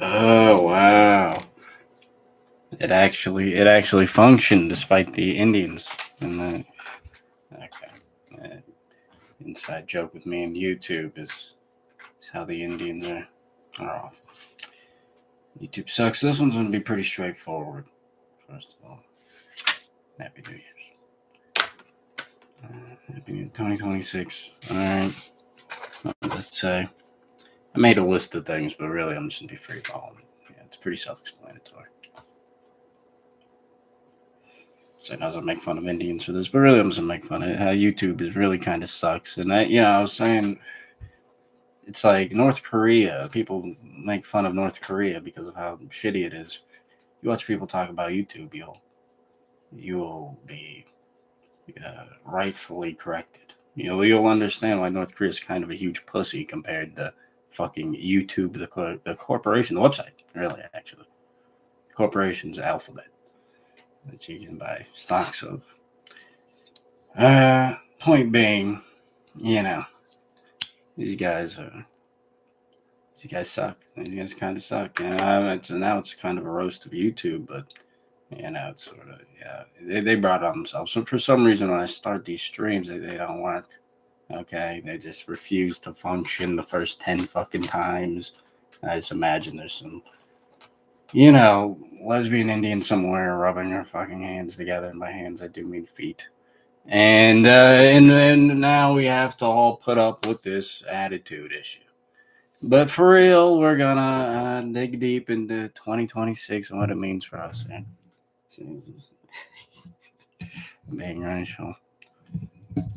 Oh wow! It actually functioned despite the Indians. And the okay, inside joke with me and YouTube is how the Indians are off. YouTube sucks. This one's gonna be pretty straightforward. First of all, Happy New Year's. Happy New 2026. All right. Let's say I made a list of things, but really I'm just gonna be free balling. Yeah, it's pretty self-explanatory. So I was gonna make fun of Indians for this, but really I'm just gonna make fun of how YouTube is really kind of sucks. And I was saying it's like North Korea. People make fun of North Korea because of how shitty it is. You watch people talk about YouTube, you'll be rightfully corrected. You'll understand why North Korea is kind of a huge pussy compared to fucking YouTube, the corporation, the website. Really, actually, the corporation's alphabet that you can buy stocks of. Point being, you know, these guys are. These guys suck. These guys kind of suck. Now it's kind of a roast of YouTube, but it's sort of they brought it on themselves. So for some reason, when I start these streams, they don't work. Okay, they just refuse to function the first 10 fucking times. I just imagine there's some, lesbian Indian somewhere rubbing their fucking hands together. And by hands, I do mean feet. And now we have to all put up with this attitude issue. But for real, we're gonna dig deep into 2026 and what it means for us. Being racial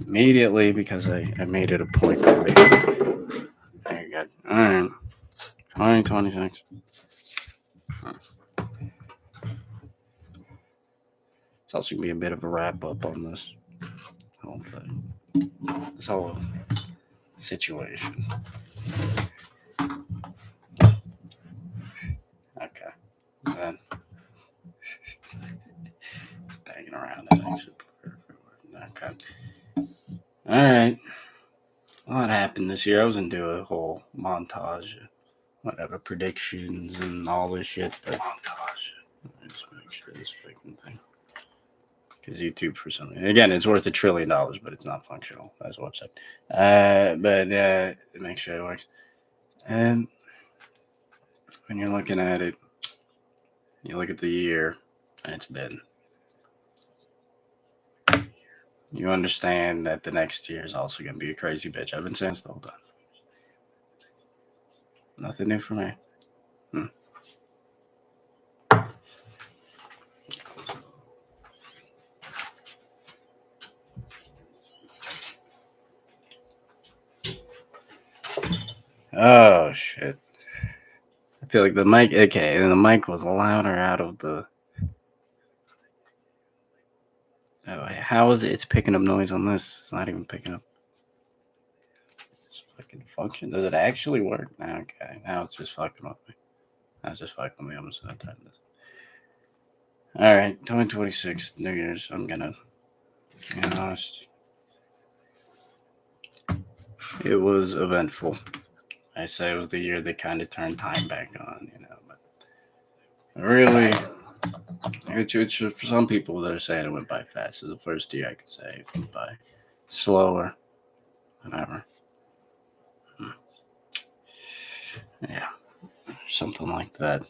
immediately because I made it a point to be. Very good. All right, 2026. It's also gonna be a bit of a wrap up on this whole thing, this whole situation. Okay, then it's banging around. I actually prefer for okay. All right. A lot happened this year. I was gonna do a whole montage, whatever predictions and all this shit. But montage. Just make sure this freaking thing. Because YouTube, for some reason, again, it's worth $1 trillion, but it's not functional as a website. But make sure it works. And when you're looking at it, you look at the year, and it's been. You understand that the next year is also going to be a crazy bitch. I've been saying this the whole time. Nothing new for me. Oh, shit. I feel like the mic, okay, and the mic was louder out of the. Oh, how is it? It's picking up noise on this. It's not even picking up. It's fucking function. Does it actually work? Okay, now it's just fucking with me. Now it's just fucking with me. I'm just gonna turn this. All right, 2026, New Year's. I'm gonna be honest. It was eventful. I say it was the year they kind of turned time back on, But really, it's for some people they're saying it went by fast. So the first year I could say it went by slower, whatever. Yeah, something like that.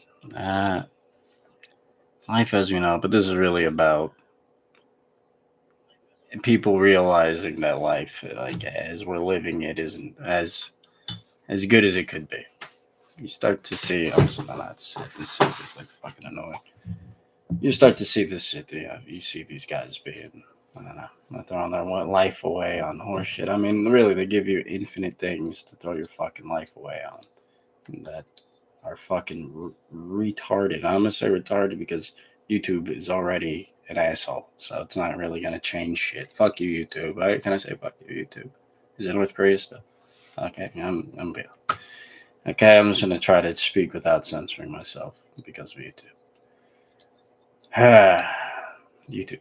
Life as you know, but this is really about people realizing that life, like as we're living it, isn't as good as it could be. You start to see. Also, not sit. This shit is like fucking annoying. You start to see this shit. You see these guys being, I don't know, throwing their life away on horse shit. I mean, really, they give you infinite things to throw your fucking life away on that are fucking retarded. I'm gonna say retarded because YouTube is already an asshole, so it's not really gonna change shit. Fuck you, YouTube. Right? Can I say fuck you, YouTube? Is it North Korea stuff? Okay, I'm Bill. Okay, I'm just gonna try to speak without censoring myself because of YouTube. YouTube.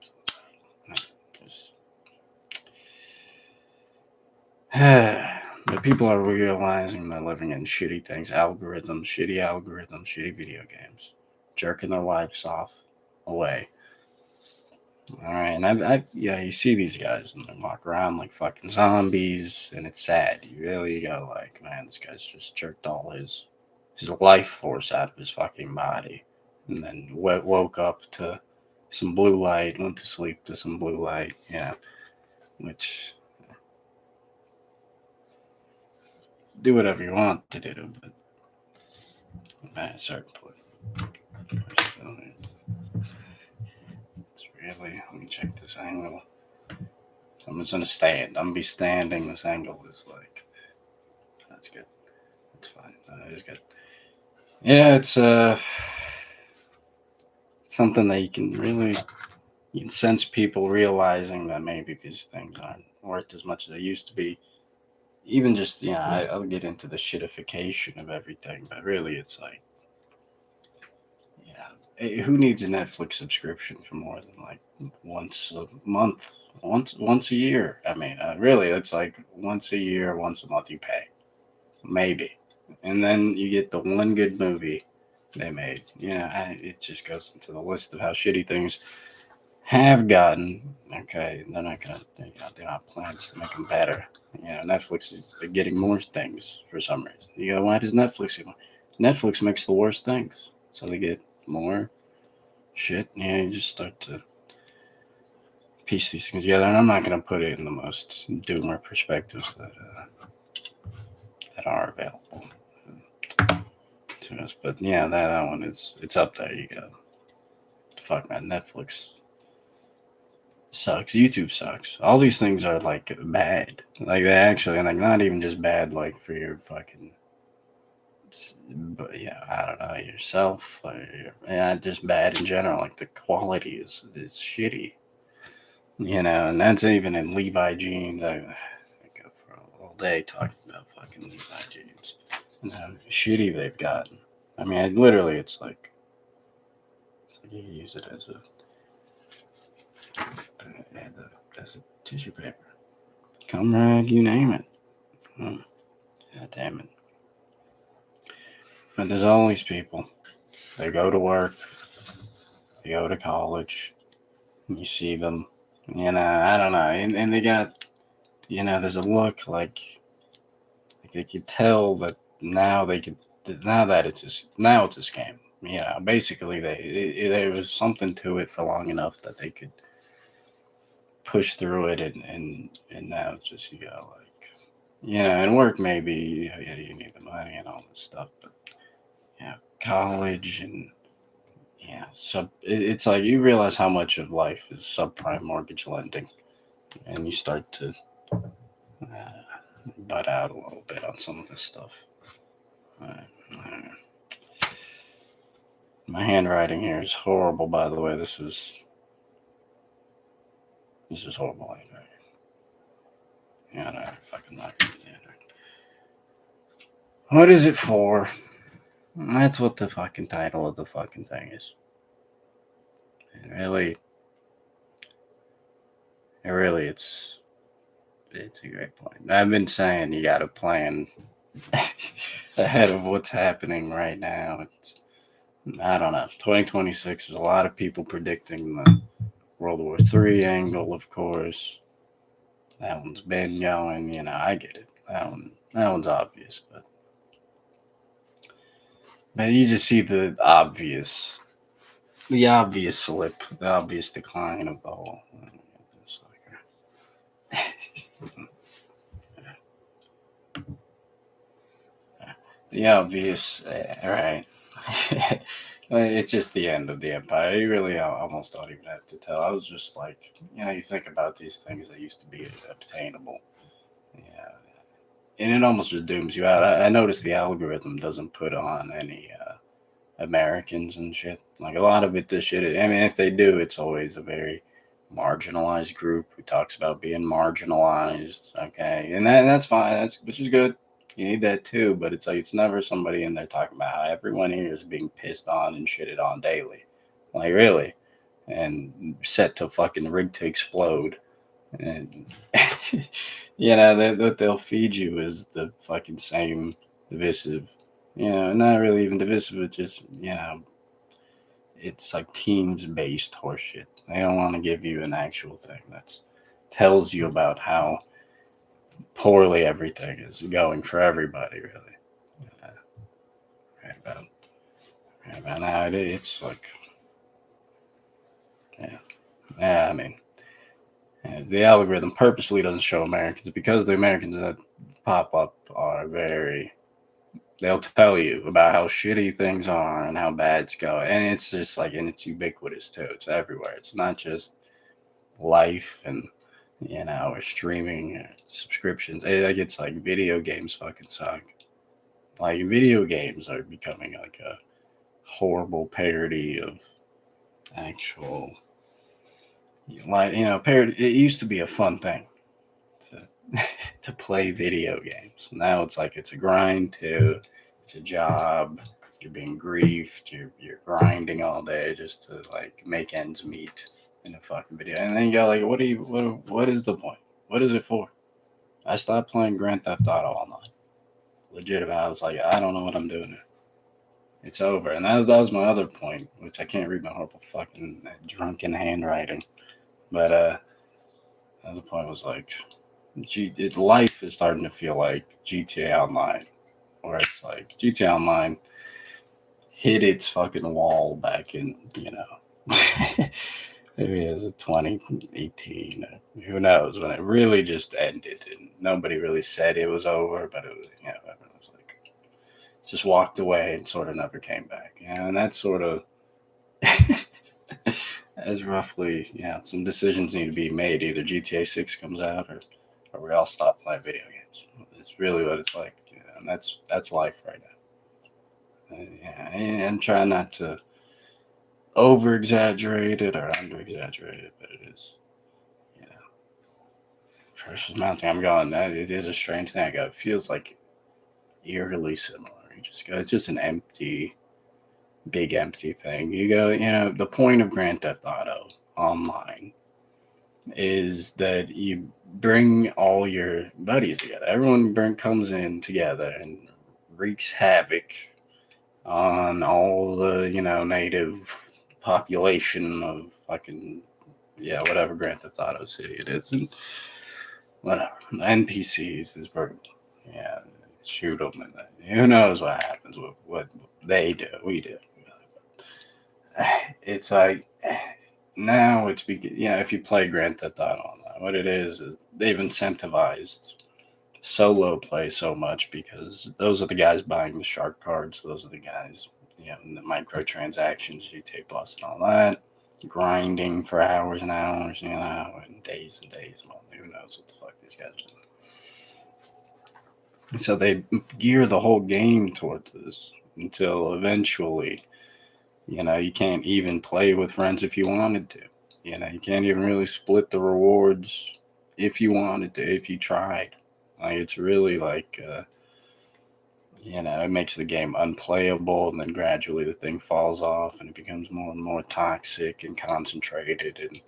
But people are realizing they're living in shitty things, algorithms, shitty video games, jerking their lives off away. All right, and yeah, you see these guys and they walk around like fucking zombies, and it's sad. You really go like, man, this guy's just jerked all his life force out of his fucking body, and then woke up to some blue light, went to sleep to some blue light, yeah, which do whatever you want to do, but at a certain point, of course, it's really. Let me check this angle. I'm just gonna stand. I'm gonna be standing. This angle is like, that's good. That's fine. That is good. Yeah, it's something that you can sense people realizing that maybe these things aren't worth as much as they used to be. Even just, I'll get into the shitification of everything, but really it's like, who needs a Netflix subscription for more than like once a month, once a year? I mean, really, it's like once a year, once a month you pay, maybe, and then you get the one good movie they made. It just goes into the list of how shitty things have gotten. Okay, they're not gonna, they don't have plans to make them better. Netflix is getting more things for some reason. You go, why does Netflix get more? Netflix makes the worst things, so they get more shit. You just start to piece these things together, and I'm not gonna put it in the most doomer perspectives that are available to us. But yeah, that one it's up there. You go, fuck man, Netflix sucks. YouTube sucks. All these things are like bad. Like they actually, like not even just bad, like for your fucking, but yeah, I don't know, yourself. Just bad in general. Like the quality is shitty. And that's even in Levi jeans. I go for all day talking about fucking Levi jeans and how shitty they've gotten. I mean, literally, it's like you use it as a tissue paper. Cum rag, you name it. God damn it. But there's all these people. They go to work. They go to college. You see them. I don't know. And they got, there's a look like they could tell that now they could, now that now it's a scam. Basically there was something to it for long enough that they could push through it, and now it's just, you go like, and work maybe, you need the money and all this stuff, but college and so it's like you realize how much of life is subprime mortgage lending, and you start to butt out a little bit on some of this stuff. My handwriting here is horrible, by the way. This is horrible handwriting. I fucking not read the handwriting. What is it for? That's what the fucking title of the fucking thing is. And really, it's a great point. I've been saying you got to plan ahead of what's happening right now. I don't know. 2026, there's a lot of people predicting the World War III angle, of course. That one's been going. I get it. That one's obvious, but you just see the obvious slip, the obvious decline of the whole. The obvious, right? It's just the end of the empire. You really almost don't even have to tell. I was just like, you think about these things that used to be obtainable. Yeah. And it almost just dooms you out. I noticed the algorithm doesn't put on any Americans and shit. Like a lot of it, this shit, I mean, if they do, it's always a very marginalized group who talks about being marginalized. Okay. And that's fine. Which is good. You need that too, but it's like it's never somebody in there talking about how everyone here is being pissed on and shitted on daily. Like really. And set to fucking rig to explode. And you know, what they'll feed you is the fucking same divisive, you know, not really even divisive, but just, you know, it's like teams based horseshit. They don't want to give you an actual thing that tells you about how poorly everything is going for everybody, really. Yeah, right about now, it's like, yeah, yeah. I mean, the algorithm purposely doesn't show Americans because the Americans that pop up are very. They'll tell you about how shitty things are and how bad it's going, and it's just like, and it's ubiquitous too. It's everywhere. It's not just life and, you know, or streaming subscriptions. Like, it's like video games fucking suck. Like, video games are becoming like a horrible parody of actual, like, you know, parody. It used to be a fun thing to to play video games. Now it's like it's a grind too. It's a job. You're being griefed. You're grinding all day just to like make ends meet in a fucking video. And then you go like, what is the point? What is it for? I stopped playing Grand Theft Auto online. Legit, I was like, I don't know what I'm doing here. It's over. And that was my other point, which I can't read my horrible fucking drunken handwriting. But the other point was like, life is starting to feel like GTA Online, where it's like GTA Online hit its fucking wall back in, you know, maybe it was 2018, who knows, when it really just ended and nobody really said it was over, but it was, you know, everyone was like, just walked away and sort of never came back. Yeah, and that's sort of, as roughly, yeah, some decisions need to be made. Either GTA 6 comes out or we all stop playing video games. It's really what it's like. Yeah, and that's life right now. Yeah, and try not to over exaggerate it or under exaggerate it, but it is, you know, Precious Mountain. I'm going, it is a strange thing. It feels like eerily similar. You just go, it's just an empty, big empty thing. You go, you know, the point of Grand Theft Auto Online is that you bring all your buddies together. Everyone comes in together and wreaks havoc on all the, you know, native population of fucking, yeah, whatever Grand Theft Auto City it is, and whatever NPCs is brutal. Yeah, shoot them, and who knows what happens with what they do. We do. It's like, now it's yeah. If you play Grand Theft Auto Online, what it is they've incentivized solo play so much because those are the guys buying the shark cards. Those are the guys, you know, in the microtransactions, GTA Plus, and all that, grinding for hours and hours, you know, and days. Well, who knows what the fuck these guys are doing. So they gear the whole game towards this until eventually, you know, you can't even play with friends if you wanted to. You know, you can't even really split the rewards if you wanted to, if you tried. Like, it's really like, you know, it makes the game unplayable, and then gradually the thing falls off, and it becomes more and more toxic and concentrated, and,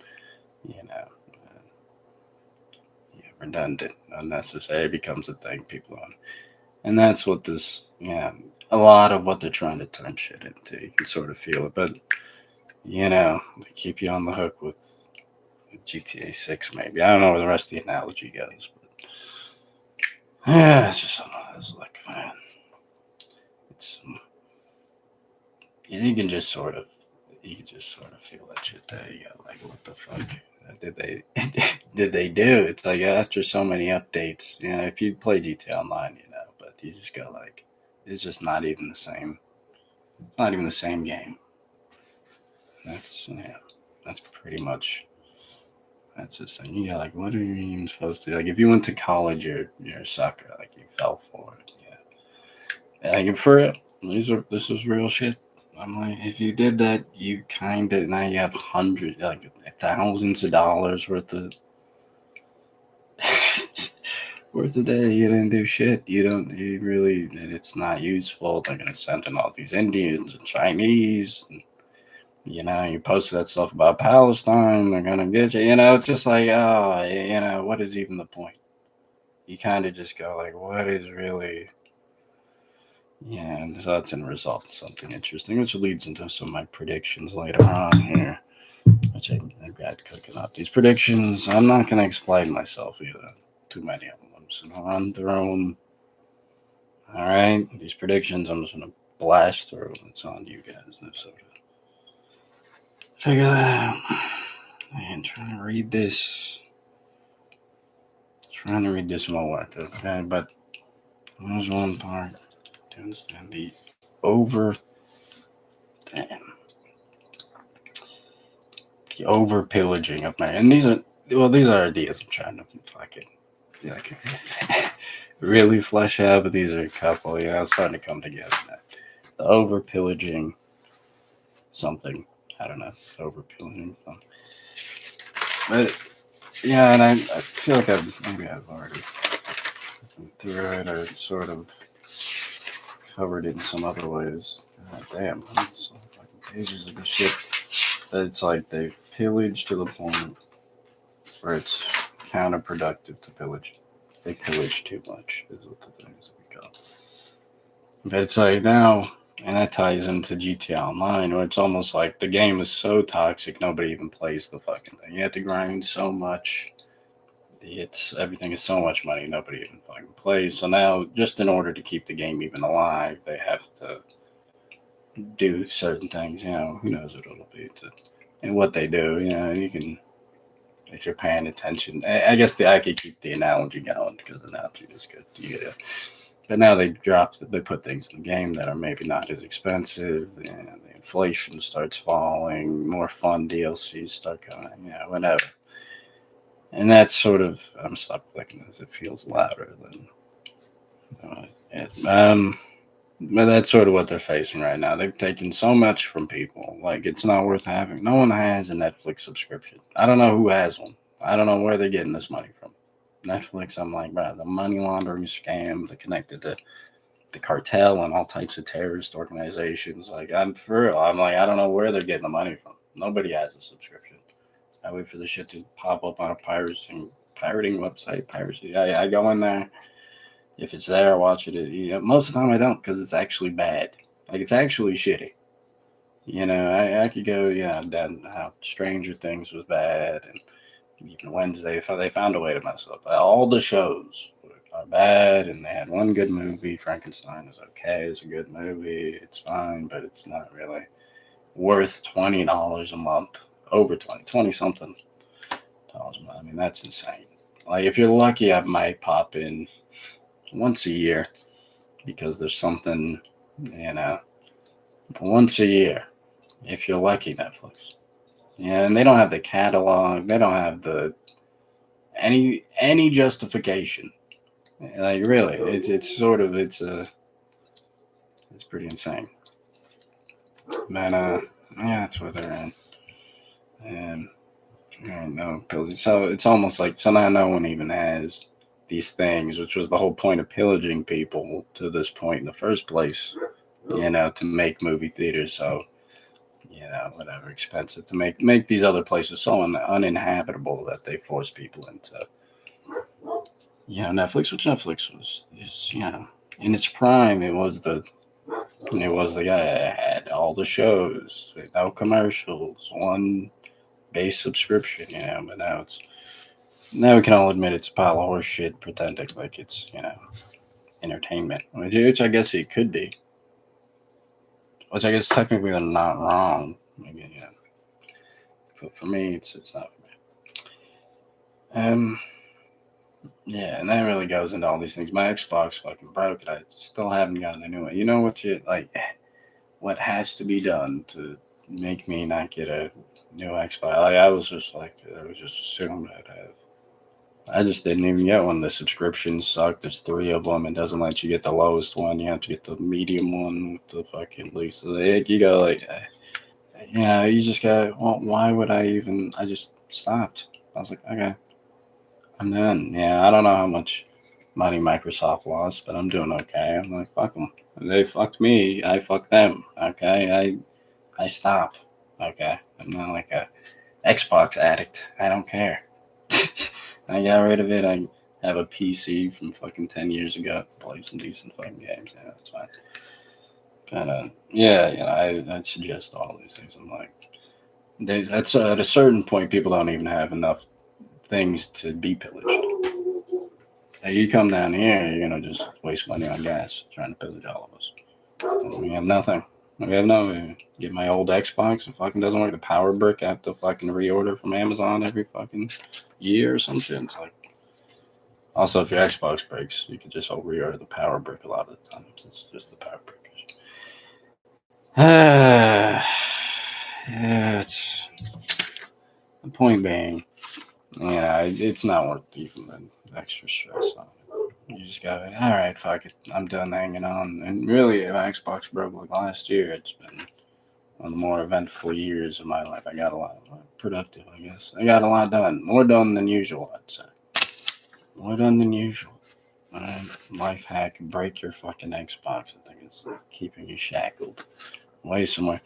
you know, yeah, redundant, unnecessary. It becomes a thing people on. And that's what this, yeah, a lot of what they're trying to turn shit into. You can sort of feel it, but, you know, they keep you on the hook with GTA 6, maybe. I don't know where the rest of the analogy goes, but yeah, it's just something that's like, man, it's, you can just sort of, feel that shit there. You go, like, what the fuck did they did they do? It's like, after so many updates, you know, if you play GTA Online, you know, but you just go like, it's just not even the same. It's not even the same game. That's, yeah, that's pretty much. That's this thing. Yeah, like, what are you even supposed to? Like, if you went to college, you're a sucker. Like, you fell for it. Yeah, like, for real. This is real shit. I'm like, if you did that, you kind of, now you have hundreds, like, thousands of dollars worth of worth of day. You didn't do shit. You really, it's not useful. They're gonna send in all these Indians and Chinese, and You posted that stuff about Palestine, they're gonna get you. It's just like, oh, what is even the point? You kind of just go like, what is really? Yeah, and so that's in result in something interesting, which leads into some of my predictions later on here, which I've got cooking up. These predictions, I'm not going to explain myself either. Too many of them. I'm just going to run through them. All right, these predictions, I'm just going to blast through. It's on you guys. So figure that out. Man, trying to read this. Trying to read this won't work, okay? But there's one part. To understand the damn. The over pillaging of my, and these are ideas I'm trying to fucking like really flesh out, but these are a couple, it's starting to come together now. The over pillaging something, I don't know, over pillaging something. But yeah, and I feel like I've already been through it or sort of covered it in some other ways. God damn, I'm just fucking pages of this shit. It's like they've pillaged to the point where it's counterproductive to pillage. They pillage too much, is what the things we call. But it's like now, and that ties into GTA Online, where it's almost like the game is so toxic, nobody even plays the fucking thing. You have to grind so much. Everything is so much money, nobody even fucking plays. So now, just in order to keep the game even alive, they have to do certain things. Who knows what it'll be and what they do. You can, if you're paying attention. I guess I could keep the analogy going because the analogy is good. But now they put things in the game that are maybe not as expensive. And the inflation starts falling. More fun DLCs start coming. Whatever. And that's sort of, I'm stuck clicking as it feels louder than but that's sort of what they're facing right now. They've taken so much from people. Like, it's not worth having. No one has a Netflix subscription. I don't know who has one. I don't know where they're getting this money from. Netflix, I'm like, bro, the money laundering scam, that connected to the cartel and all types of terrorist organizations. Like, I'm for real. I'm like, I don't know where they're getting the money from. Nobody has a subscription. I wait for the shit to pop up on a pirating website. Piracy. I go in there. If it's there, I watch it. Most of the time I don't because it's actually bad. Like, it's actually shitty. I could go, how Stranger Things was bad, and even Wednesday, they found a way to mess up. All the shows are bad, and they had one good movie. Frankenstein is okay. It's a good movie. It's fine, but it's not really worth $20 a month. Over 20 something dollars a month. I mean, that's insane. Like, if you're lucky, I might pop in once a year because there's something, once a year, if you're lucky, Netflix. And they don't have the catalog. They don't have any justification. Like, really, it's pretty insane. But that's where they're in. And no, so it's almost like, so now no one even has these things, which was the whole point of pillaging people to this point in the first place, to make movie theaters so, whatever, expensive to make these other places so uninhabitable that they force people into, Netflix, which Netflix is, in its prime, it was the guy that had all the shows, no commercials, one base subscription, but now we can all admit it's a pile of horse shit, pretending like it's, entertainment, which I guess it could be. Which I guess technically they're not wrong. Maybe, But for me, it's not for me. Yeah, and that really goes into all these things. My Xbox fucking broke, and I still haven't gotten a new one. You know what what has to be done to make me not get a new Xbox? I was just assumed I'd have. I just didn't even get one. The subscriptions suck. There's 3 of them. It doesn't let you get the lowest one. You have to get the medium one with the fucking least. So you go like, you just go, well, why would I even? I just stopped. I was like, okay, I'm done. Yeah, I don't know how much money Microsoft lost, but I'm doing okay. I'm like, fuck them. They fucked me. I fucked them. Okay, I stop. Okay, I'm not like a Xbox addict. I don't care. I got rid of it. I have a PC from fucking 10 years ago. Play some decent fucking games. Yeah, that's fine. Kind of, yeah, I suggest all these things. I'm like, that's at a certain point, people don't even have enough things to be pillaged. Hey, you come down here, you're gonna just waste money on gas trying to pillage all of us. And we have nothing. We have no. Get my old Xbox. It fucking doesn't work. The power brick I have to fucking reorder from Amazon every fucking year or some shit. It's like. Also, if your Xbox breaks, you can just reorder the power brick a lot of the times. It's just the power brick. Yeah, it's the point being, it's not worth even the extra stress on it. You just gotta, all right, fuck it, I'm done hanging on. And really, if my Xbox broke like last year, it's been one of the more eventful years of my life. I got a lot productive, I guess. I got a lot done, more done than usual, I'd say. More done than usual. Life hack: break your fucking Xbox. I think it's keeping you shackled away somewhere.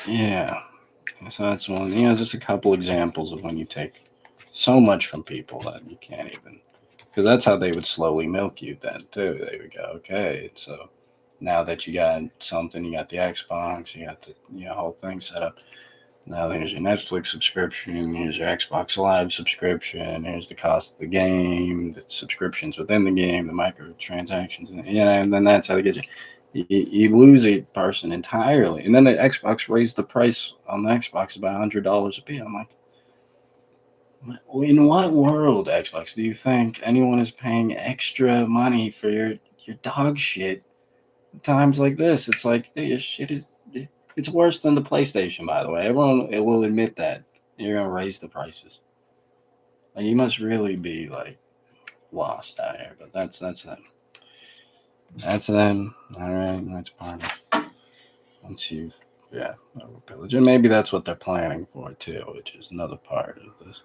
Yeah. So that's one. Just a couple examples of when you take so much from people that you can't even. Because that's how they would slowly milk you then too. They would go, okay, so now that you got something, you got the Xbox, you got the whole thing set up. Now here's your Netflix subscription, here's your Xbox Live subscription, here's the cost of the game, the subscriptions within the game, the microtransactions, and then that's how they get you. You lose a person entirely. And then the Xbox raised the price on the Xbox by $100 a piece. I'm like, in what world, Xbox, do you think anyone is paying extra money for your dog shit times like this? It's like, dude, your shit is... It's worse than the PlayStation, by the way. Everyone will admit that. You're going to raise the prices. Like, you must really be, like, lost out here. But that's them. That's them. All right, that's part of it. Once you've, overpillaged. And maybe that's what they're planning for, too, which is another part of this.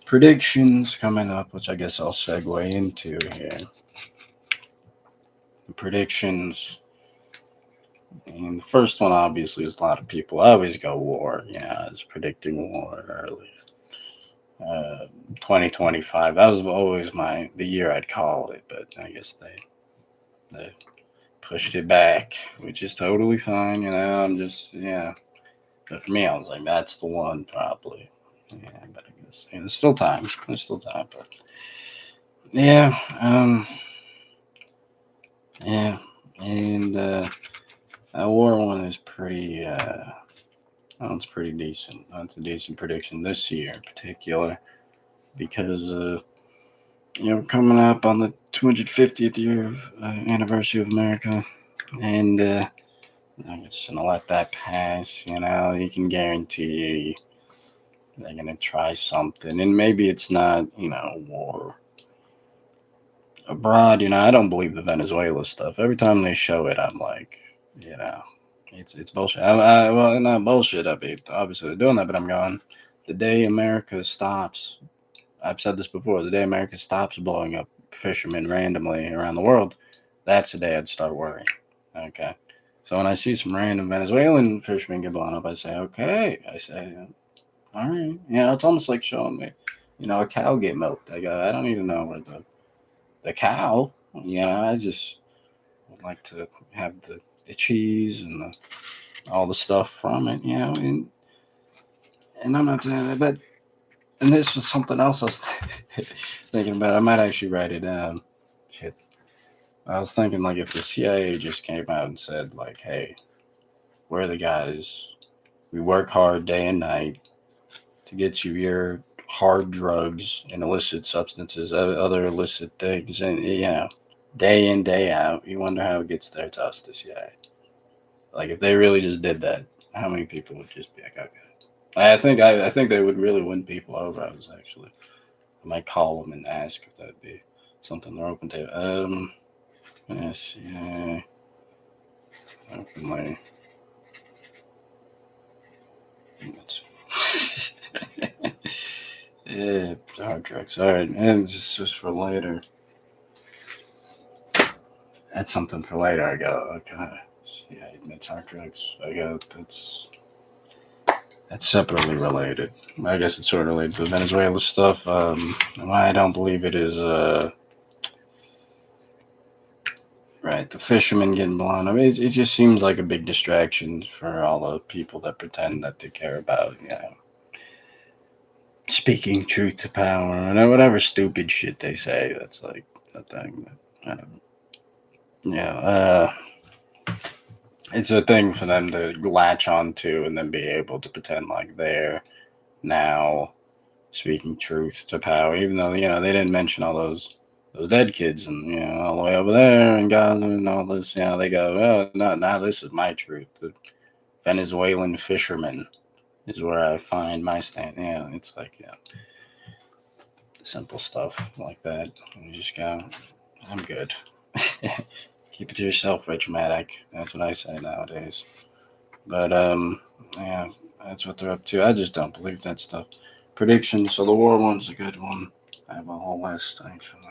Predictions coming up, which I guess I'll segue into here. The predictions. And the first one, obviously, is a lot of people always go war. I was predicting war early. 2025. That was always the year I'd call it, but I guess they pushed it back, which is totally fine. I'm just, But for me, I was like, that's the one, probably. Yeah, but I guess there's still time. But yeah, and that war one is pretty. It's pretty decent. That's a decent prediction this year in particular, because coming up on the 250th year of anniversary of America, and I'm just gonna let that pass. You can guarantee they're gonna try something, and maybe it's not war abroad. I don't believe the Venezuela stuff. Every time they show it, I'm like, it's bullshit. Well, not bullshit. I mean, obviously they're doing that, but I'm going. The day America stops, I've said this before. The day America stops blowing up fishermen randomly around the world, that's the day I'd start worrying. Okay. So when I see some random Venezuelan fishermen get blown up, I say, okay. All right. It's almost like showing me, a cow get milked. I go, I don't even know where the cow. I just would like to have the cheese and all the stuff from it. And I'm not saying that, but and this was something else I was thinking about. I might actually write it down. Shit. I was thinking, like, if the CIA just came out and said, like, hey, we're the guys. We work hard day and night to get you your hard drugs and illicit substances, other illicit things, and, day in, day out. You wonder how it gets there to us, the CIA. Like, if they really just did that, how many people would just be like, okay. I think they would really win people over. I might call them and ask if that'd be something they're open to. Yes, yeah. Openly. Yeah, hard drugs. All right, and just for later. That's something for later. I go, okay. Yeah, it's hard drugs. I guess that's separately related. I guess it's sort of related to the Venezuela stuff. I don't believe it is. Right, the fishermen getting blown. I mean, it just seems like a big distraction for all the people that pretend that they care about, speaking truth to power and whatever stupid shit they say. That's like a thing. Yeah, it's a thing for them to latch onto and then be able to pretend like they're now speaking truth to power, even though they didn't mention all those dead kids and all the way over there in Gaza and all this. They go, oh, no, now this is my truth. The Venezuelan fisherman is where I find my stand. It's like simple stuff like that. You just go, I'm good. Keep it to yourself, Rich-matic. That's what I say nowadays. But yeah, that's what they're up to. I just don't believe that stuff. Predictions. So the war one's a good one. I have a whole list actually.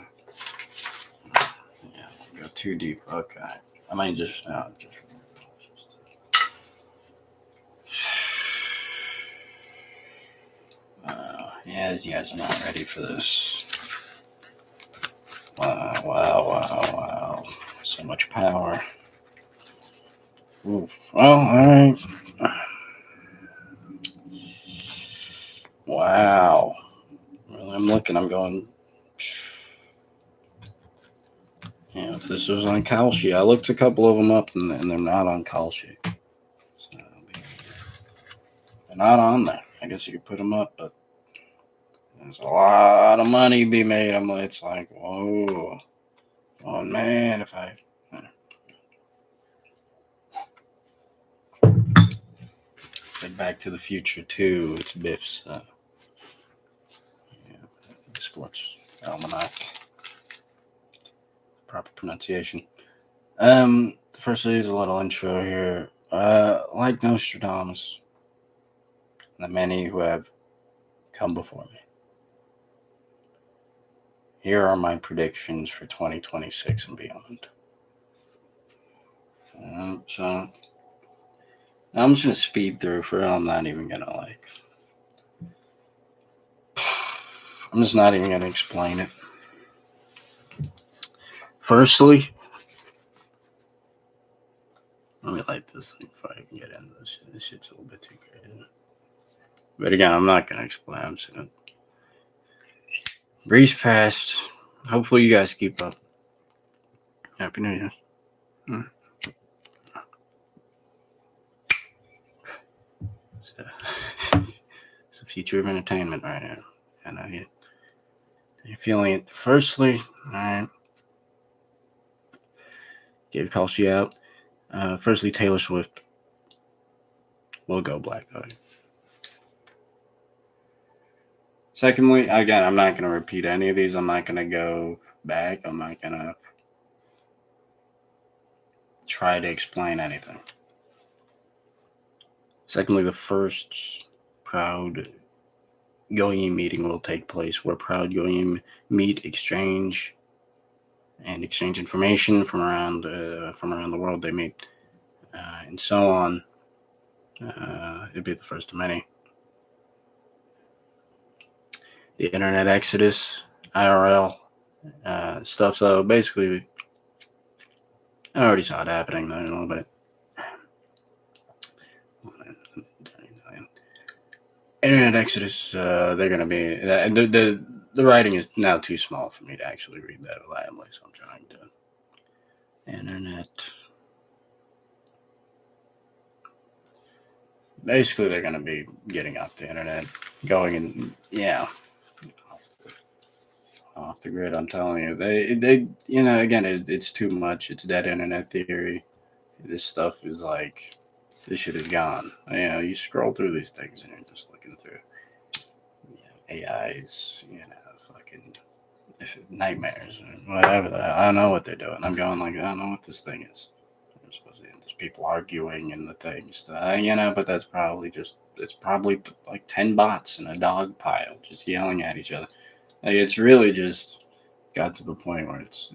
Yeah, go too deep. Okay, I might just yes, you guys are not ready for this. Wow. So much power. Ooh. Well, alright. Wow. Well, I'm looking, I'm going. If this was on charllie, I looked a couple of them up and they're not on charllie. So they're not on there. I guess you could put them up, but there's a lot of money to be made. It's like, whoa. Oh, man, if I. Like Back to the Future 2, it's Biff's sports almanac. Proper pronunciation. Firstly, is a little intro here. Like Nostradamus, the many who have come before me. Here are my predictions for 2026 and beyond. So I'm just gonna speed through for real. I'm not even gonna I'm just not even gonna explain it. Firstly, let me light this thing before I can get into this shit. This shit's a little bit too crazy. But again, I'm not gonna explain. I'm just gonna breeze past. Hopefully, you guys keep up. Happy New Year. It's the future of entertainment right now. And you're feeling it. Firstly, all right. Give charllie out. Firstly, Taylor Swift will go black. Secondly, again, I'm not going to repeat any of these. I'm not going to go back. I'm not going to try to explain anything. Secondly, the first Proud Goyim meeting will take place where Proud Goyim meet, exchange information from around the world. They meet and so on. It'd be the first of many. The internet exodus, IRL stuff. So basically, I already saw it happening a little bit. Internet exodus. They're going to be the writing is now too small for me to actually read that reliably, so I'm trying to. Internet. Basically, they're going to be getting off the internet, going and off the grid. I'm telling you, they again, it's too much. It's dead internet theory. This stuff is like, this shit is gone. You scroll through these things and you're just looking through AIs, fucking nightmares or whatever. I don't know what they're doing. I'm going like, I don't know what this thing is. I'm supposed to, there's people arguing in the things, but that's probably it's probably like 10 bots in a dog pile just yelling at each other. Like, it's really just got to the point where it's,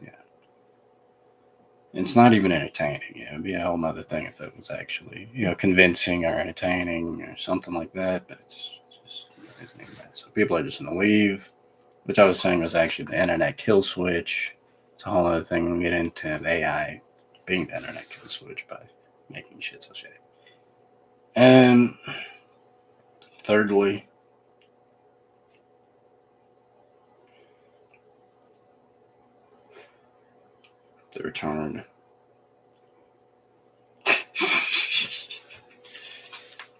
It's not even entertaining. It'd be a whole nother thing if it was actually, convincing or entertaining or something like that. But it's just it isn't even that. So people are just gonna leave, which I was saying was actually the internet kill switch. It's a whole other thing. We'll get into the AI being the internet kill switch by making shit so shitty. And thirdly, the return.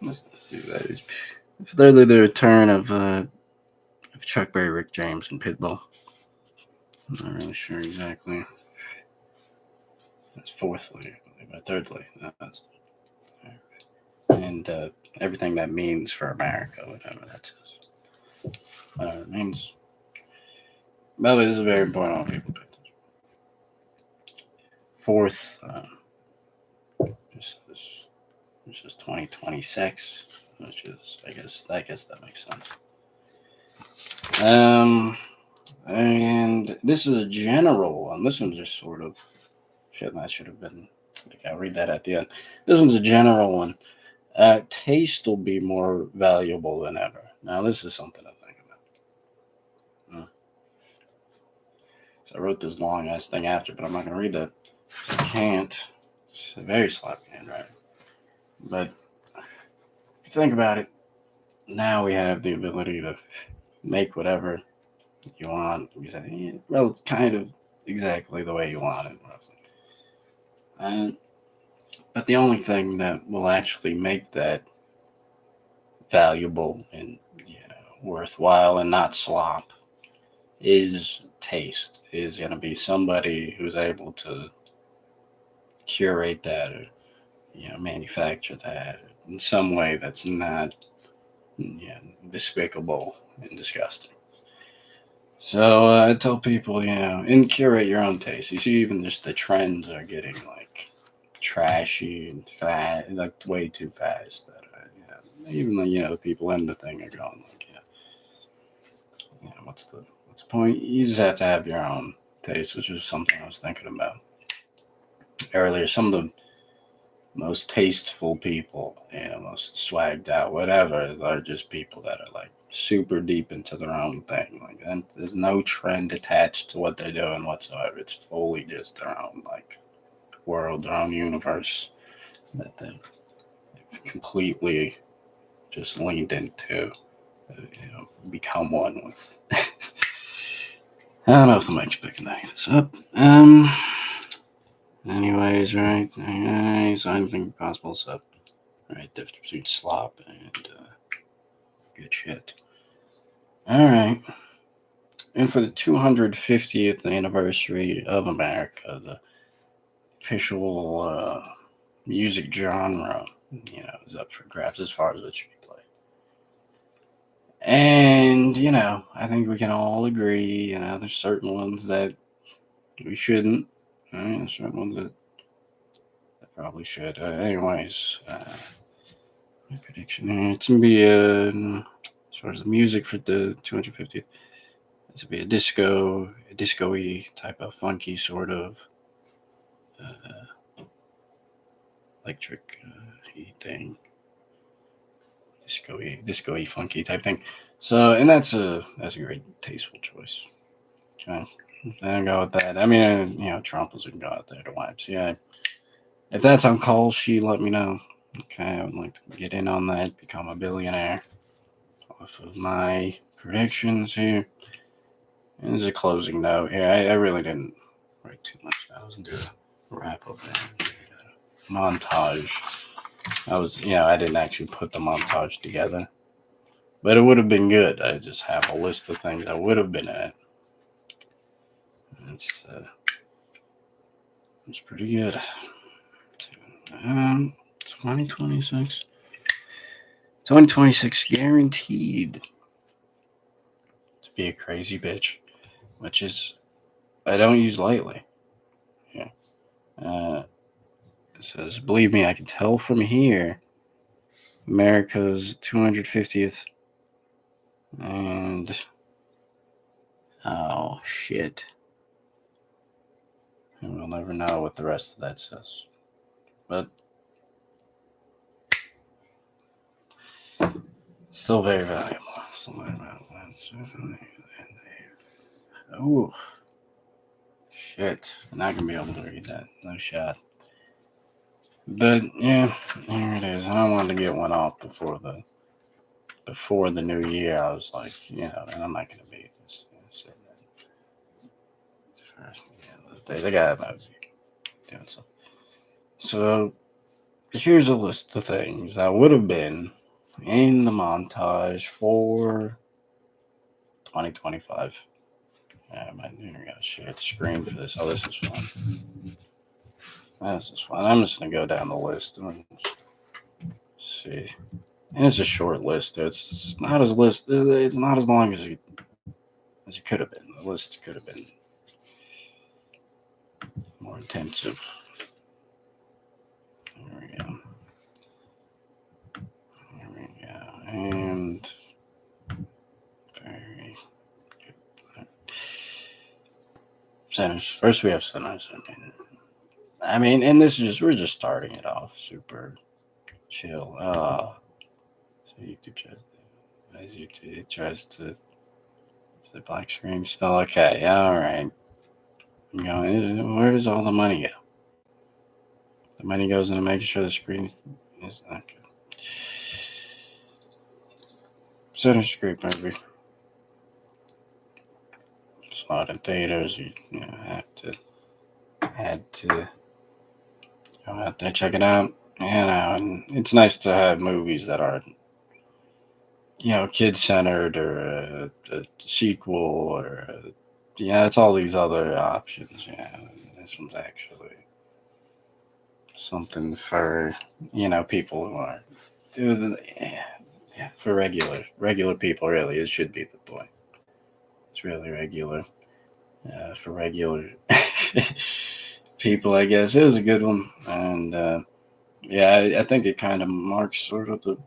let's do that. Thirdly, the return of Chuck Berry, Rick James, and Pitbull. I'm not really sure exactly. That's fourthly, but thirdly, that's and everything that means for America, whatever that is. It means. Well, this is very important on people. Fourth, this is 2026, which is I guess that makes sense. And this is a general one. This one's just sort of shit. That should have been. I'll read that at the end. This one's a general one. Taste will be more valuable than ever. Now, this is something to think about. So I wrote this long ass thing after, but I'm not going to read that. I can't. It's a very sloppy handwriting. But if you think about it, now we have the ability to make whatever you want. Well, kind of exactly the way you want it, roughly. But the only thing that will actually make that valuable and worthwhile and not slop is taste. Is going to be somebody who's able to curate that or manufacture that in some way that's not despicable and disgusting. So I tell people, and curate your own taste. You see, even just the trends are getting like trashy and fat, like way too fast. That even the people in the thing are going like, what's the point? You just have to have your own taste, which is something I was thinking about earlier. Some of the most tasteful people, most swagged out, whatever, are just people that are like super deep into their own thing. Like, and there's no trend attached to what they're doing whatsoever. It's fully just their own like world, their own universe that they've completely just leaned into. Become one with. I don't know if the mic's picking this up. Anyways, right. So anything possible. So, right, difference between slop and good shit. All right. And for the 250th anniversary of America, the official music genre, is up for grabs as far as what should be played. And, I think we can all agree, there's certain ones that we shouldn't. Right? There's certain ones that probably should. Anyways, my prediction here, it's going to be, as far as the music for the 250th, it's going to be a disco-y type of funky sort of electric thing. Disco-y funky type thing. So, and that's a great tasteful choice. Okay, then go with that. I mean, Trump was gonna go out there to YMCA. If that's on call sheet, let me know. Okay, I would like to get in on that, become a billionaire off of my predictions here. And as a closing note here, I really didn't write too much. I was gonna do a wrap up there. Montage. I didn't actually put the montage together. But it would have been good. I just have a list of things that would have been in it. It's pretty good. 2026. 2026 guaranteed to be a crazy bitch, which is I don't use lightly. Yeah. It says, believe me, I can tell from here. America's 250th. And oh shit. Well, never know what the rest of that says. But still very valuable. Still very valuable. Oh, shit. I'm not going to be able to read that. No shot. But, yeah, here it is. And I wanted to get one off before the new year. I was like, man, I'm not going to be this. Those days I got doing something. So, here's a list of things that would have been in the montage for 2025. I might gotta share the screen for this. Oh, this is fun. This is fun. I'm just gonna go down the list and see. And it's a short list. It's not as long as it could have been. The list could have been more intensive. There we go. And very good. Centers. First, we have centers. I mean, and this is we're just starting it off super chill. So YouTube tries to the black screen still okay. All right. I'm going. Where does all the money go? The money goes into making sure the screen is okay. Center screen, maybe. It's not in theaters. You had to go out there, check it out. And it's nice to have movies that are, kid centered or a sequel or it's all these other options. Yeah, this one's actually something for people who are for regular people. Really, it should be the point. It's really regular for regular people, I guess. It was a good one, and I think it kind of marks sort of the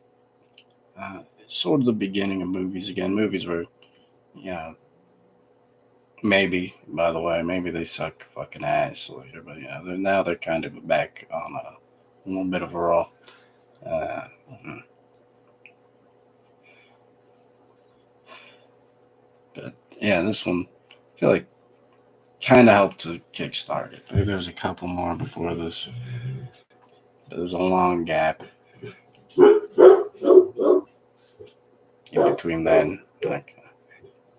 beginning of movies again. Movies were, maybe, by the way, maybe they suck fucking ass later, but they're kind of back on a little bit of a roll. But yeah, this one I feel like kind of helped to kickstart it. Maybe there's a couple more before this. But there's a long gap in between then,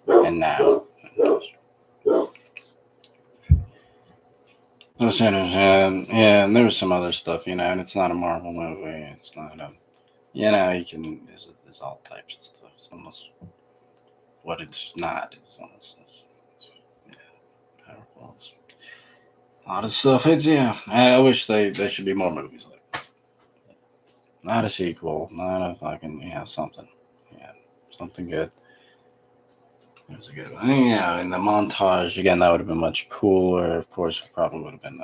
and now. No sinners, and and there was some other stuff, and it's not a Marvel movie. It's not a, you can. There's all types of stuff. It's almost what it's not. It's almost powerful. A lot of stuff. It's I wish they should be more movies like that. Not a sequel. Not a fucking something. Something good. It was a good one. In the montage again, that would have been much cooler. Of course, it probably would have been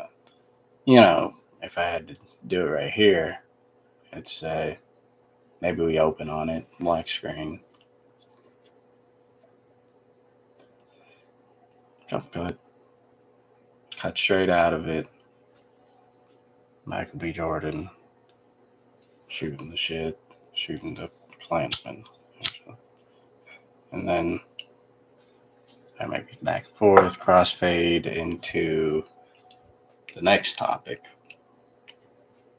if I had to do it right here, I'd say maybe we open on it, black screen. Jump cut straight out of it. Michael B. Jordan shooting the shit, shooting the Klansman. And then I might be back and forth, crossfade into the next topic,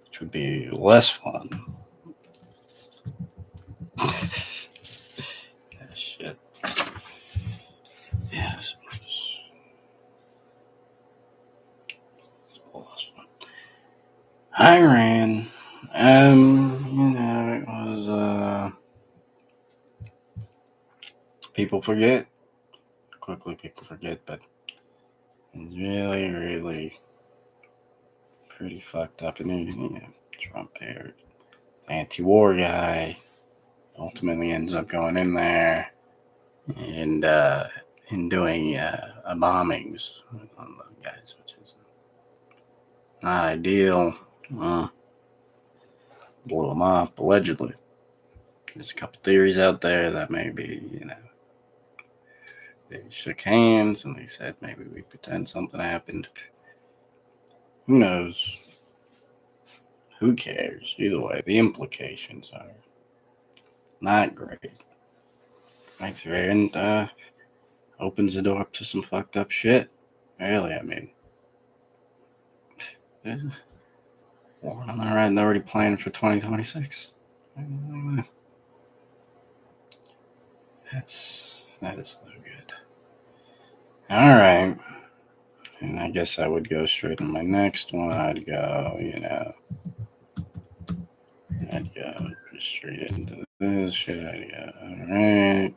which would be less fun. Shit. Yes. Iran. It was people forget. Quickly people forget, but it's really, really pretty fucked up. And Trump here, anti-war guy, ultimately ends up going in there and doing bombings on the guys, which is not ideal. Blew them up, allegedly. There's a couple theories out there that maybe, they shook hands and they said maybe we pretend something happened. Who knows? Who cares? Either way, the implications are not great. Makes it and opens the door up to some fucked up shit. Really, I mean, well, am I right? And they're already planning for 2026. That is so good. All right, and I guess I would go straight to my next one. I'd go, I'd go straight into this shit. I'd go, all right,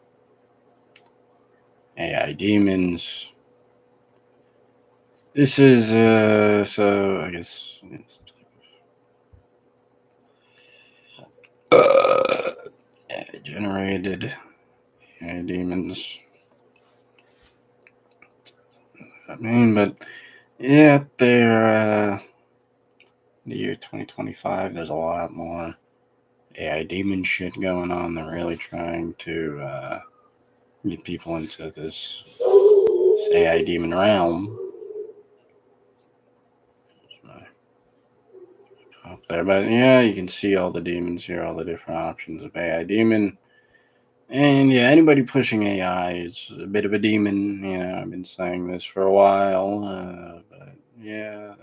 AI demons. This is so I guess generated AI demons. I mean, but yeah, they're the year 2025. There's a lot more AI demon shit going on. They're really trying to get people into this AI demon realm. Up there, but yeah, you can see all the demons here, all the different options of AI demon. And yeah, anybody pushing AI is a bit of a demon. I've been saying this for a while, but yeah,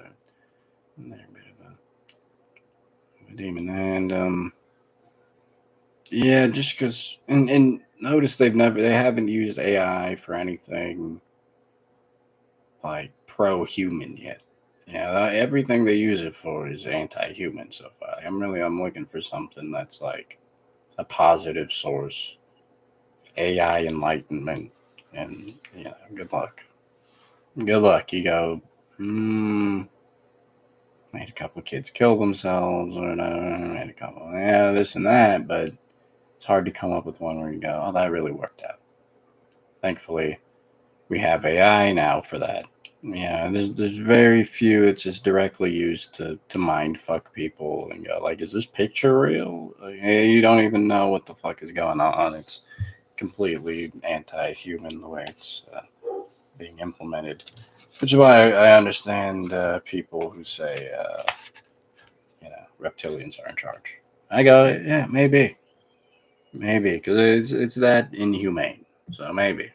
they're a bit of a demon. And yeah, just because, and notice they haven't used AI for anything like pro-human yet. Yeah, everything they use it for is anti-human so far. I'm looking for something that's like a positive source, AI enlightenment, and good luck. Good luck. You go, made a couple of kids kill themselves, or no, made a couple, this and that, but it's hard to come up with one where you go, oh, that really worked out. Thankfully, we have AI now for that. Yeah, there's very few. It's just directly used to mind fuck people and go like, is this picture real? Like, hey, you don't even know what the fuck is going on. It's completely anti-human the way it's being implemented, which is why I understand people who say, reptilians are in charge. I go, yeah, maybe, because it's that inhumane. So maybe.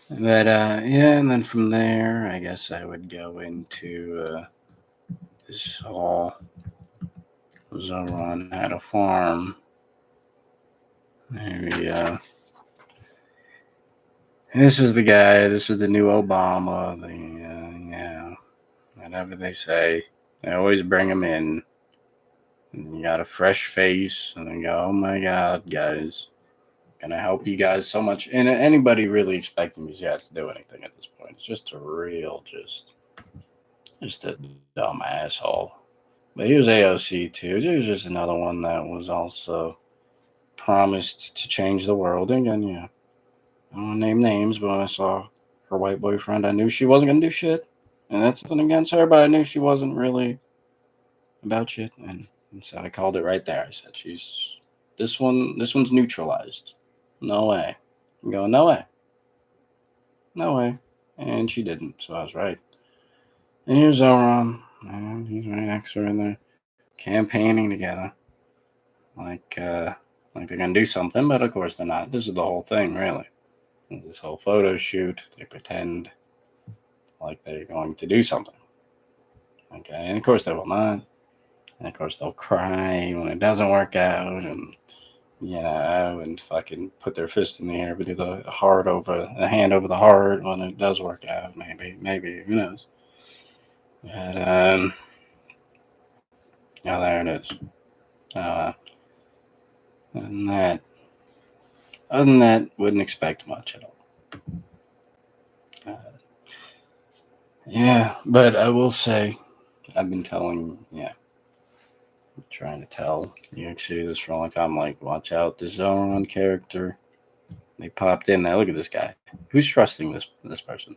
But yeah, and then from there, I guess I would go into this whole Zoran had a farm. Maybe this is the guy. This is the new Obama. Whatever they say, they always bring him in. And you got a fresh face, and they go, "Oh my God, guys, gonna help you guys so much." And anybody really expecting these guys to do anything at this point? It's just a real, just a dumb asshole. But here's AOC too. There's just another one that was also promised to change the world. And again, yeah, I don't want to name names, but when I saw her white boyfriend, I knew she wasn't gonna do shit. And that's nothing against her, but I knew she wasn't really about shit. And so I called it right there. I said, she's this one's neutralized. No way. I'm going, no way. No way. And she didn't, so I was right. And here's Zoran. And he's right next to her in there, campaigning together. Like they're gonna do something, but of course they're not. This is the whole thing, really. This whole photo shoot, they pretend like they're going to do something. Okay, and of course they will not. And of course they'll cry when it doesn't work out, and and fucking put their fist in the air, but do the hand over the heart when it does work out. Maybe, who knows? But there it is. Uh, and that Other than that, wouldn't expect much at all. Yeah, but I will say, I've been trying to tell New York City this for a long time. Like, watch out, this Zoran character. They popped in there. Look at this guy. Who's trusting this person?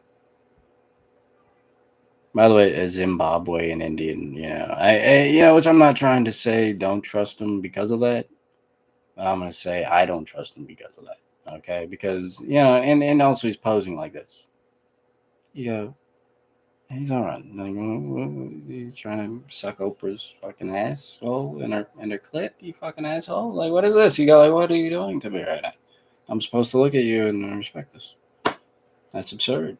By the way, a Zimbabwe and Indian. Which I'm not trying to say don't trust him because of that. I'm gonna say I don't trust him because of that. Okay, because and also he's posing like this. You go, He's all right. Like, he's trying to suck Oprah's fucking asshole in her clip. You fucking asshole. Like, what is this? You go like, what are you doing to me right now? I'm supposed to look at you and respect this. That's absurd.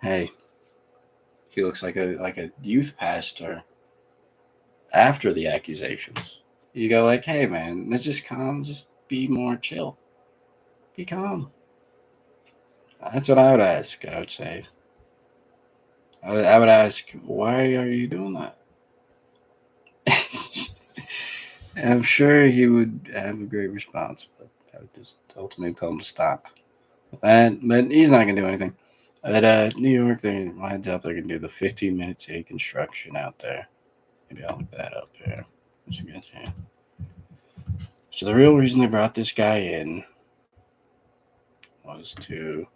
Hey, he looks like a youth pastor after the accusations. You go like, hey man, let's just calm, just be more chill. Be calm. That's what I would ask. I would say. I would ask, why are you doing that? I'm sure he would have a great response, but I would just ultimately tell him to stop. But he's not gonna do anything. At New York, they lines up. They're gonna do the 15-minute city construction out there. Maybe I'll look that up here. So the real reason they brought this guy in was to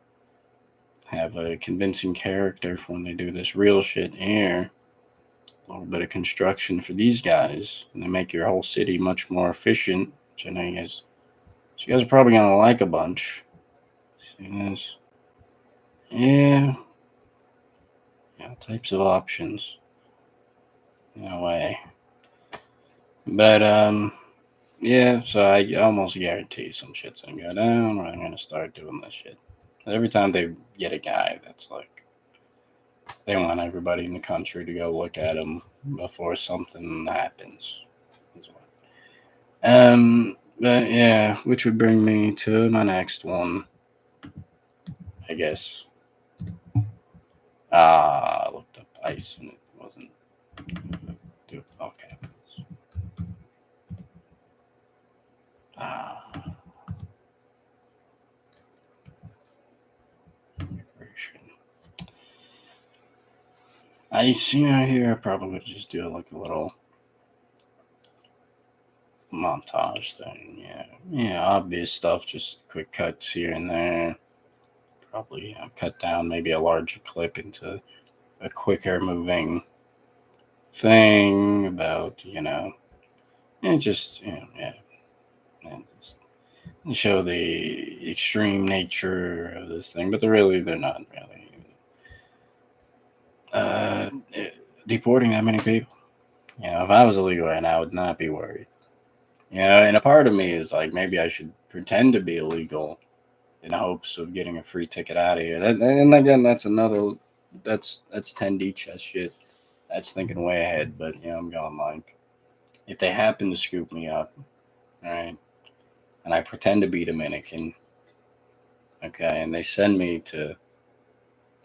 have a convincing character for when they do this real shit here. A little bit of construction for these guys, and they make your whole city much more efficient. Which I know you guys are probably gonna like a bunch. See this? Yeah. Types of options. No way. But yeah. So I almost guarantee some shit's gonna go down. I'm gonna start doing this shit. Every time they get a guy that's like, they want everybody in the country to go look at him before something happens. But yeah, which would bring me to my next one, I guess. I looked up ice and it wasn't. Okay. Immigration. Ice, here I probably would just do like a little montage thing. Yeah, obvious stuff, just quick cuts here and there. Probably cut down maybe a larger clip into a quicker moving thing about, and just, and just show the extreme nature of this thing, but they're not really deporting that many people. If I was illegal right now, I would not be worried. And a part of me is like, maybe I should pretend to be illegal in hopes of getting a free ticket out of here. And again, that's 10D chess shit. That's thinking way ahead, but I'm going like, if they happen to scoop me up, all right, and I pretend to be Dominican, okay, and they send me to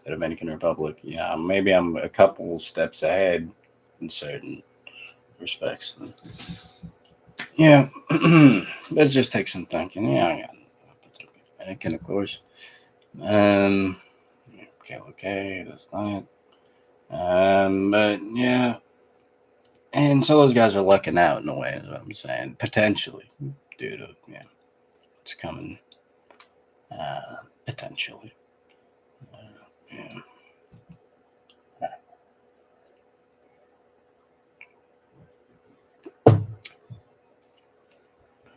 the Dominican Republic, maybe I'm a couple steps ahead in certain respects. Yeah, let's just take some thinking. I got Dominican, of course. Okay, that's that. But yeah, and so those guys are lucking out in a way, is what I'm saying, potentially, due to it's coming, potentially. Yeah.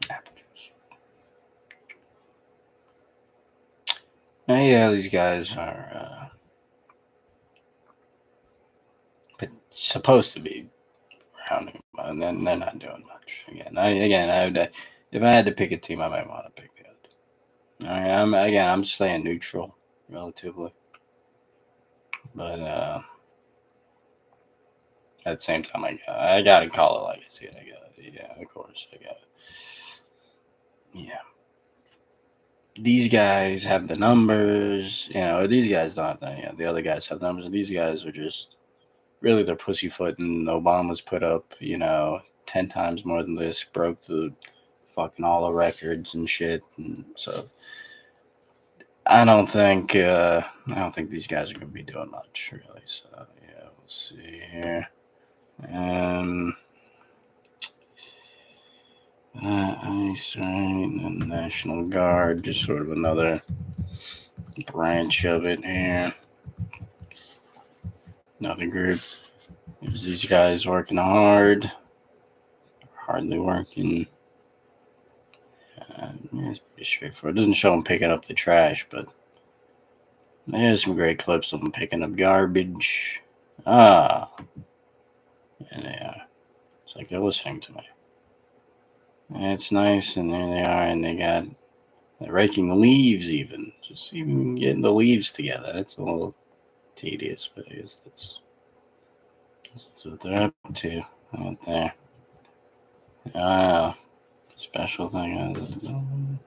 Apple juice. Yeah, these guys are supposed to be rounding, and then they're not doing much. If I had to pick a team, I might want to pick the other. All right, I'm staying neutral relatively, but at the same time, I gotta call it like I see it. Of course, yeah. These guys have the numbers, these guys don't have that. The other guys have numbers, and these guys are just really they're pussyfooting. Obama's put up, 10 times more than this, broke the fucking all the records and shit, and so I don't think these guys are gonna be doing much really. So yeah, we'll see here. ICE, right, and the National Guard, just sort of another branch of it here. Another group. There's these guys working hardly working. It's pretty straightforward. It doesn't show them picking up the trash, but There's some great clips of them picking up garbage. Ah, and they are. It's like they're listening to me. And it's nice, and there they are, and they're raking the leaves even. Just even getting the leaves together. That's a little tedious, but I guess that's what they're up to out there. Ah, special thing.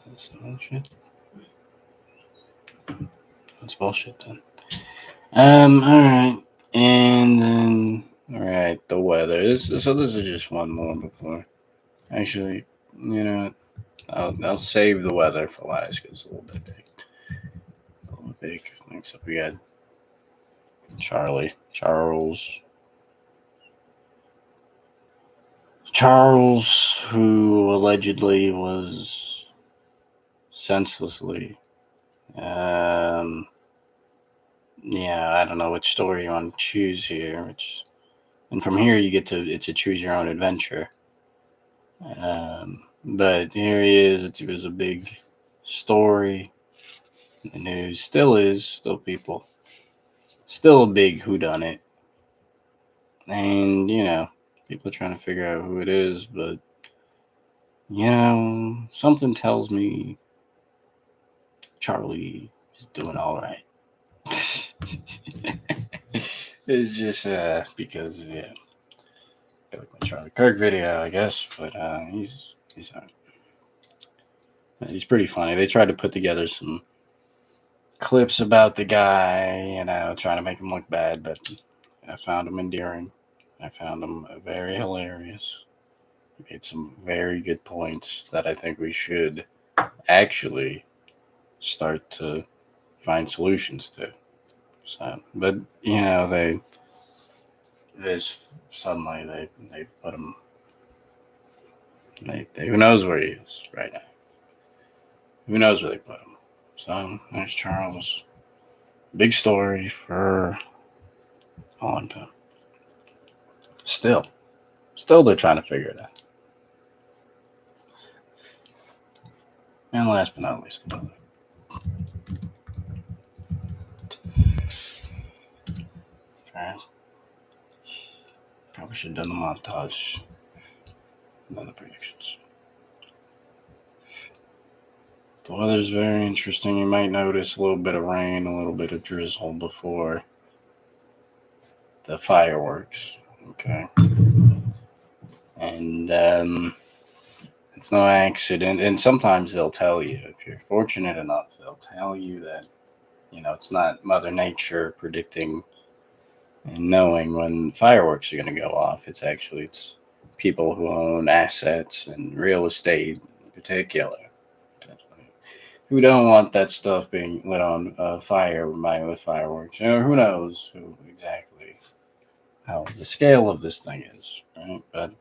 That's bullshit. That's bullshit then. Alright. And then, alright, the weather. So this is just one more before. Actually, you know, I'll save the weather for last because it's a little bit big. A little big. Next up, we got Charles, who allegedly was senselessly. Yeah, I don't know which story you want to choose here. And from here, you get to it's a choose your own adventure. But here he is. It was a big story in the news. Still is. Still people. Still a big whodunit. And, people are trying to figure out who it is. But, something tells me Charlie is doing all right. It's just because, yeah. Like my Charlie Kirk video, I guess. But he's he's pretty funny. They tried to put together some clips about the guy, trying to make him look bad, but I found him endearing. I found him very hilarious. He made some very good points that I think we should actually start to find solutions to. So, but this suddenly they put him. Who knows where he is right now? Who knows where they put him? So there's Charles. Big story for a long time. Still they're trying to figure it out. And last but not least, the weather. Okay. Probably should have done the montage. And then the predictions. The weather's very interesting. You might notice a little bit of rain, a little bit of drizzle before the fireworks. Okay. And it's no accident. And sometimes they'll tell you, if you're fortunate enough, they'll tell you that, it's not Mother Nature predicting and knowing when fireworks are going to go off. It's people who own assets and real estate in particular who don't want that stuff being lit on fire with fireworks. Who knows who exactly how the scale of this thing is, right? But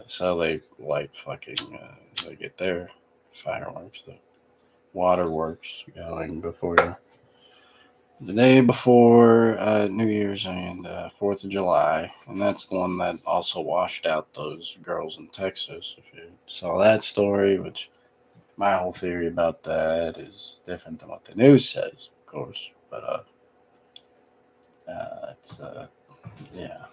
so they they get their fireworks, the waterworks going before the day before New Year's and 4th of July. And that's the one that also washed out those girls in Texas. If you saw that story, which my whole theory about that is different than what the news says, of course. But it's yeah,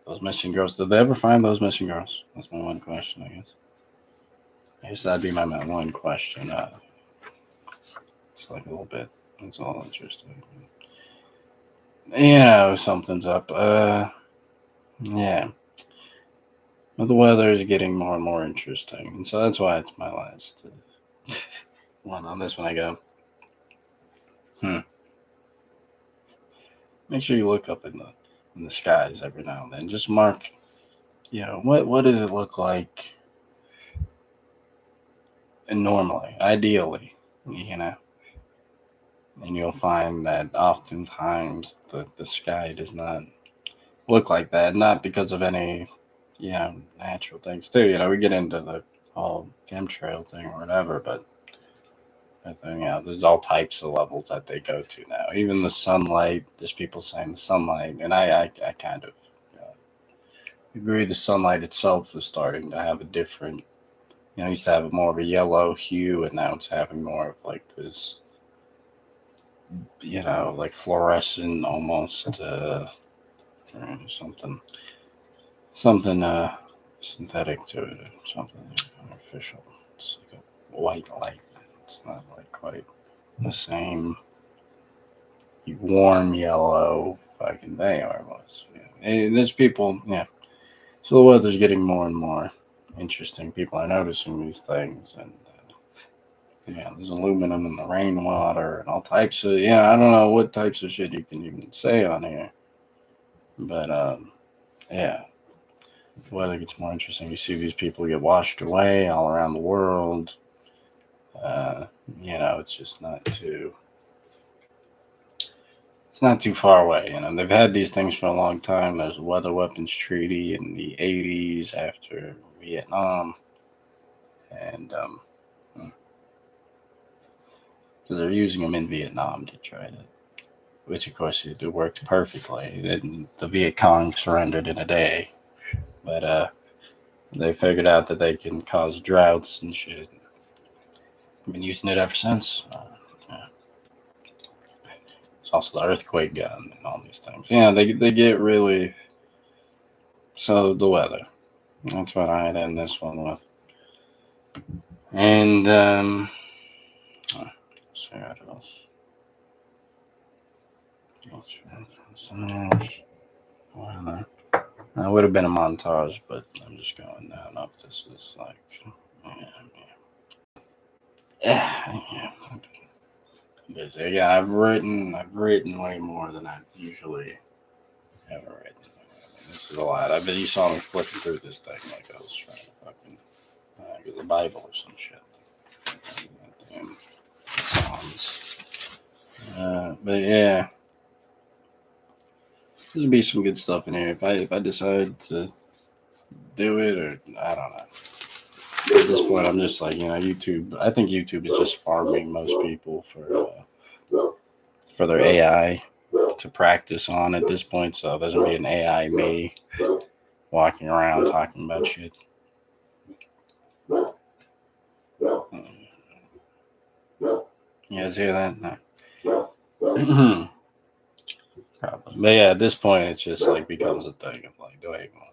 those missing girls. Did they ever find those missing girls? That's my one question, I guess. I guess that'd be my one question. It's like a little bit. It's all interesting. Something's up. Yeah. But the weather is getting more and more interesting, and so that's why it's my last one on this one. I go, Make sure you look up in the skies every now and then. Just mark, what does it look like normally, ideally, and you'll find that oftentimes the sky does not look like that, not because of any, natural things too. We get into the whole chemtrail thing or whatever, but there's all types of levels that they go to now. Even the sunlight, there's people saying the sunlight, and I kind of agree the sunlight itself is starting to have a different, it used to have more of a yellow hue, and now it's having more of like this, like fluorescent almost, something, something synthetic to it, something artificial. It's like a white light. It's not like quite the same warm yellow fucking day or it was. Yeah. And there's people, yeah. So the weather's getting more and more interesting. People are noticing these things, and there's aluminum in the rainwater and all types of, I don't know what types of shit you can even say on here, but yeah, the weather gets more interesting. You see these people get washed away all around the world. It's just not too. It's not too far away. They've had these things for a long time. There's a weather weapons treaty in the 80s after Vietnam. And because they're using them in Vietnam to try to, which of course it worked perfectly. And the Viet Cong surrendered in a day. But they figured out that they can cause droughts and shit. I've been using it ever since. Yeah. It's also the earthquake gun and all these things. They get really. So the weather. That's what I had in this one with. And let's see what else. Weather. That would have been a montage, but I'm just going down up. This is like, yeah. Busy. Yeah, I've written way more than I've usually ever written. This is a lot. You saw me flipping through this thing like I was trying to fucking get the Bible or some shit. Damn Psalms. But yeah, there'll be some good stuff in here if I decide to do it, or I don't know. At this point, I'm just like, YouTube. I think YouTube is just farming most people for their AI to practice on at this point. So there's gonna be an AI me walking around talking about shit. You guys hear that? No. Probably. But yeah, at this point, it's just like becomes a thing of like,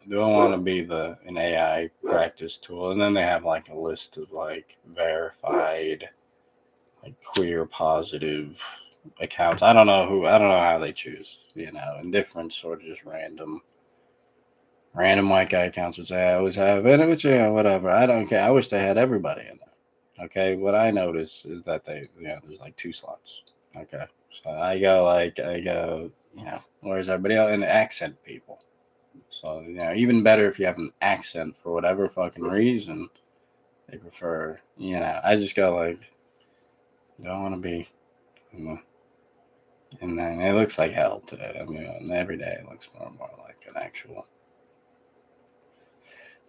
do I want to be an AI practice tool? And then they have like a list of like verified, like queer positive accounts. I don't know how they choose, and different sort of just random white guy accounts, which I always have, and which, whatever. I don't care. I wish they had everybody in there. Okay, what I notice is that there's like 2 slots. Okay, so I go, where's everybody else? And accent people. So, even better if you have an accent for whatever fucking reason they prefer. I just go like, don't want to be, and then it looks like hell today. I mean, every day it looks more and more like an actual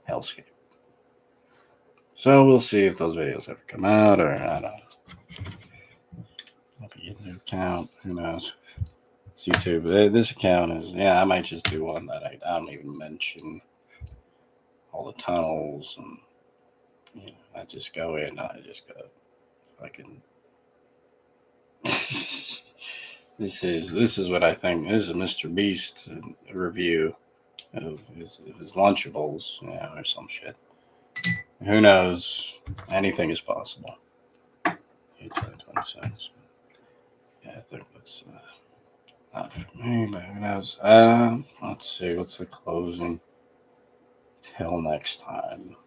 hellscape. So we'll see if those videos ever come out, or I don't know. Maybe get a new account. Who knows? It's YouTube. This account is, I might just do one that I don't even mention all the tunnels, and I just go in. I just go fucking. This is what I think. This is a Mr. Beast review of his Lunchables, or some shit. Who knows? Anything is possible. 20 cents. Yeah, I think that's not for me, but who knows? Let's see. What's the closing? Till next time.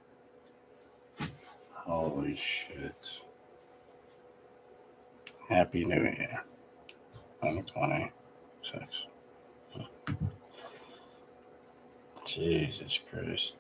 Holy shit. Happy New Year. 2026. Jesus Christ.